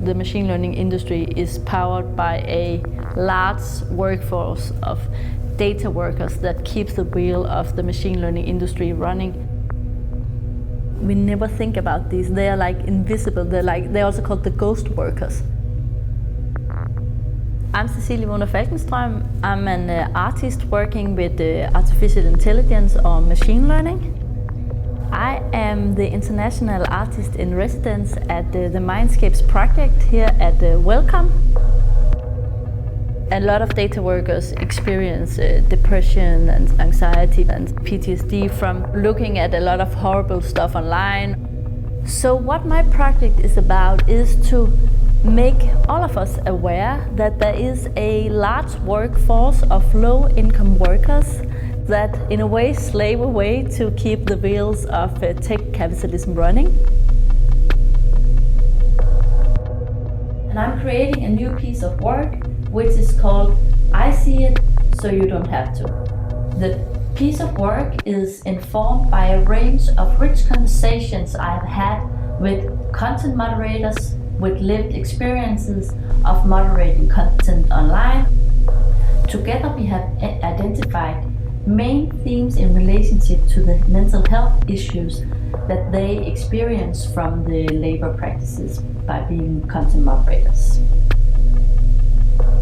The machine learning industry is powered by a large workforce of data workers that keeps the wheel of the machine learning industry running. We never think about these. They are like invisible. They're also called the ghost workers. I'm Cecilie Falkenstrøm. I'm an artist working with artificial intelligence or machine learning. I am the international artist in residence at the Mindscapes project here at Wellcome. A lot of data workers experience depression and anxiety and PTSD from looking at a lot of horrible stuff online. So what my project is about is to make all of us aware that there is a large workforce of low-income workers that in a way slave away to keep the wheels of tech capitalism running. And I'm creating a new piece of work which is called I See It So You Don't Have To. The piece of work is informed by a range of rich conversations I have had with content moderators with lived experiences of moderating content online. Together we have identified main themes in relationship to the mental health issues that they experience from the labor practices by being content moderators.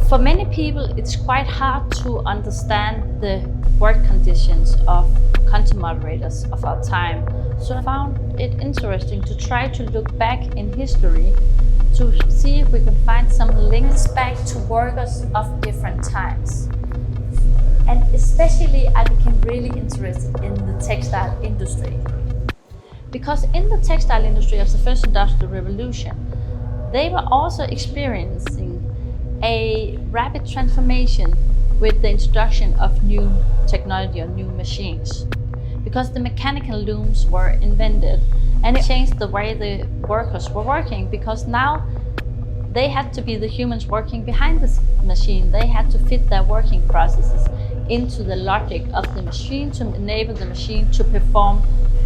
For many people, it's quite hard to understand the work conditions of content moderators of our time. So I found it interesting to try to look back in history to see if we can find some links back to workers of different times. And especially I became really interested in the textile industry. Because in the textile industry of the first industrial revolution, they were also experiencing a rapid transformation with the introduction of new technology or new machines. Because the mechanical looms were invented and it changed the way the workers were working, because now they had to be the humans working behind the machine. They had to fit their working processes into the logic of the machine to enable the machine to perform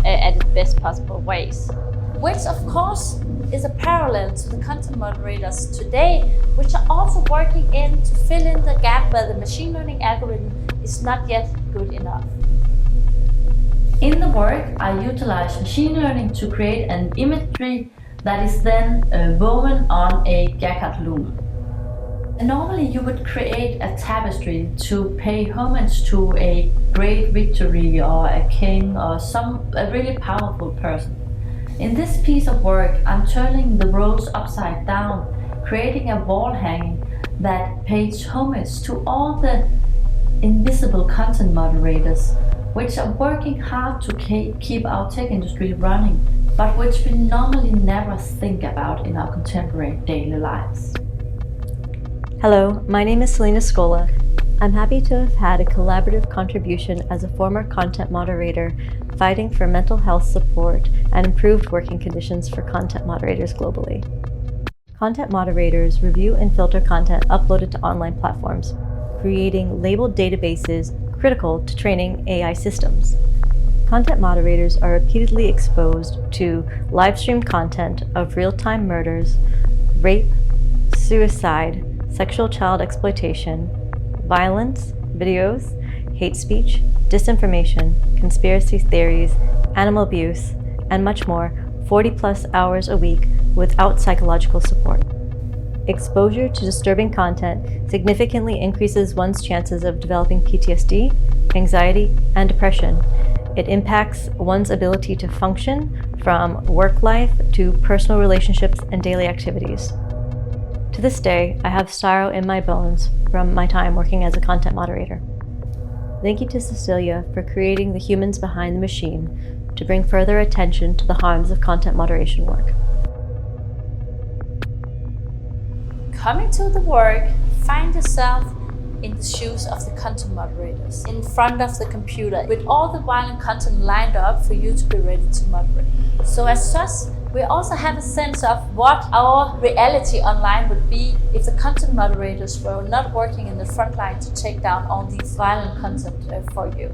at its best possible ways. Which of course is a parallel to the content moderators today, which are also working in to fill in the gap where the machine learning algorithm is not yet good enough. In the work, I utilize machine learning to create an imagery that is then woven on a Jacquard loom. Normally you would create a tapestry to pay homage to a great victory or a king or a really powerful person. In this piece of work, I'm turning the roles upside down, creating a wall hanging that pays homage to all the invisible content moderators, which are working hard to keep our tech industry running, but which we normally never think about in our contemporary daily lives. Hello, my name is Selena Scola. I'm happy to have had a collaborative contribution as a former content moderator fighting for mental health support and improved working conditions for content moderators globally. Content moderators review and filter content uploaded to online platforms, creating labeled databases critical to training AI systems. Content moderators are repeatedly exposed to live stream content of real-time murders, rape, suicide, sexual child exploitation, violence, videos, hate speech, disinformation, conspiracy theories, animal abuse, and much more 40+ hours a week without psychological support. Exposure to disturbing content significantly increases one's chances of developing PTSD, anxiety, and depression. It impacts one's ability to function from work life to personal relationships and daily activities. To this day, I have sorrow in my bones from my time working as a content moderator. Thank you to Cecilie for creating the humans behind the machine to bring further attention to the harms of content moderation work. Coming to the work, find yourself in the shoes of the content moderators, in front of the computer, with all the violent content lined up for you to be ready to moderate. So as such, we also have a sense of what our reality online would be if the content moderators were not working in the front line to take down all these violent content for you.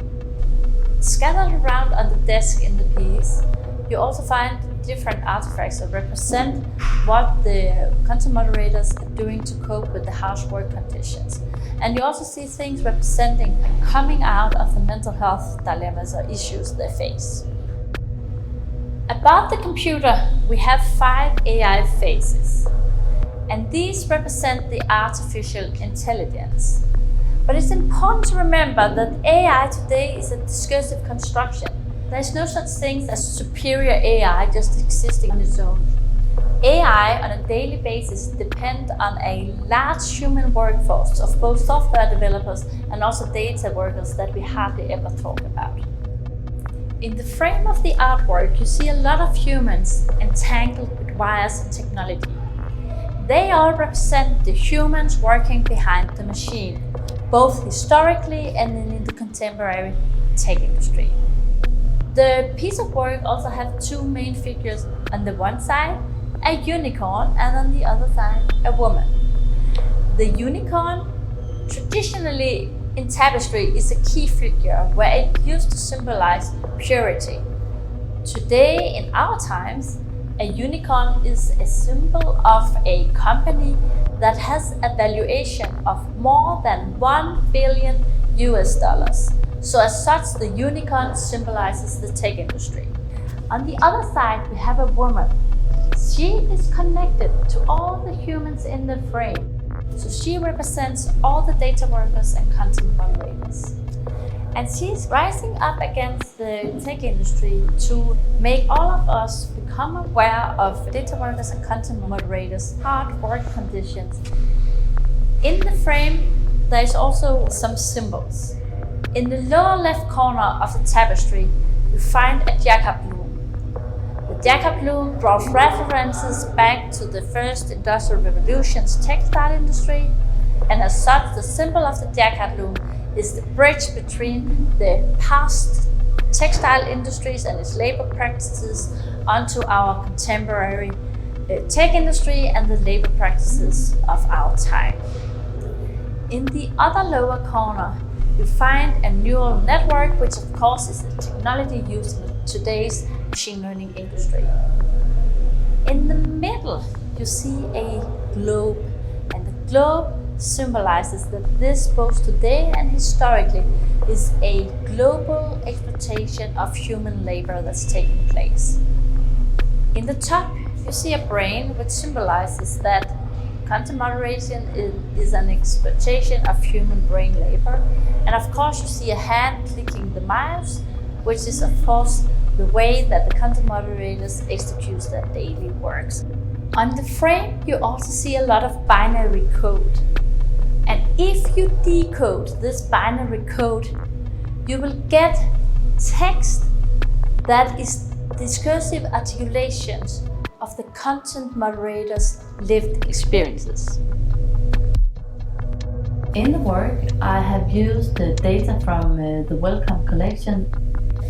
Scattered around on the desk in the piece, you also find different artifacts that represent what the content moderators are doing to cope with the harsh work conditions. And you also see things representing coming out of the mental health dilemmas or issues they face. About the computer, we have 5 AI phases, and these represent the artificial intelligence. But it's important to remember that AI today is a discursive construction. There's no such thing as superior AI just existing on its own. AI on a daily basis depends on a large human workforce of both software developers and also data workers that we hardly ever talk about. In the frame of the artwork, you see a lot of humans entangled with wires and technology. They all represent the humans working behind the machine, both historically and in the contemporary tech industry. The piece of work also has 2 main figures. On the one side, a unicorn, and on the other side, a woman. The unicorn, traditionally in tapestry, is a key figure where it used to symbolize purity. Today, in our times, a unicorn is a symbol of a company that has a valuation of more than $1 billion. So as such, the unicorn symbolizes the tech industry. On the other side, we have a woman. She is connected to all the humans in the frame. So she represents all the data workers and content moderators. And she's rising up against the tech industry to make all of us become aware of data workers and content moderators' hard work conditions. In the frame, there's also some symbols. In the lower left corner of the tapestry, you find a Jacquard loom. The Jacquard loom draws references back to the first industrial revolution's textile industry, and as such, the symbol of the Jacquard loom is the bridge between the past textile industries and its labor practices onto our contemporary tech industry and the labor practices of our time. In the other lower corner, you find a neural network, which of course is the technology used in today's machine learning industry. In the middle, you see a globe, and the globe symbolizes that this both today and historically is a global exploitation of human labor that's taking place. In the top, you see a brain, which symbolizes that content moderation is an exploitation of human brain labor. And of course, you see a hand clicking the mouse, which is of course the way that the content moderators execute their daily works. On the frame, you also see a lot of binary code. And if you decode this binary code, you will get text that is discursive articulations of the content moderators' lived experiences. In the work, I have used the data from the Wellcome Collection.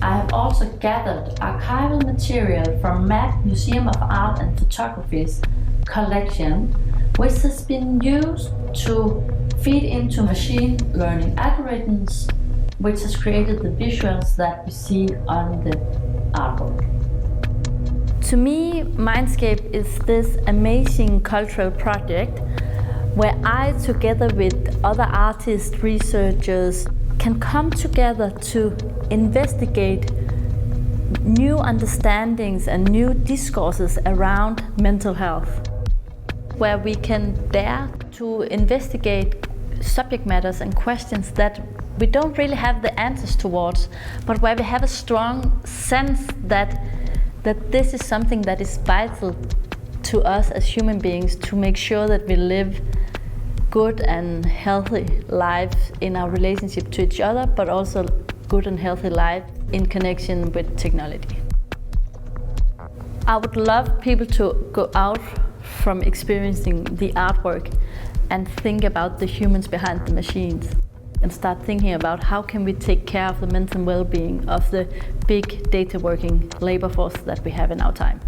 I have also gathered archival material from MAP Museum of Art and Photography's collection, which has been used to feed into machine learning algorithms, which has created the visuals that we see on the artwork. To me, Mindscape is this amazing cultural project where I, together with other artists, researchers, can come together to investigate new understandings and new discourses around mental health, where we can dare to investigate subject matters and questions that we don't really have the answers towards, but where we have a strong sense that this is something that is vital to us as human beings to make sure that we live good and healthy lives in our relationship to each other, but also good and healthy lives in connection with technology. I would love people to go out from experiencing the artwork and think about the humans behind the machines and start thinking about how can we take care of the mental well-being of the big data working labor force that we have in our time.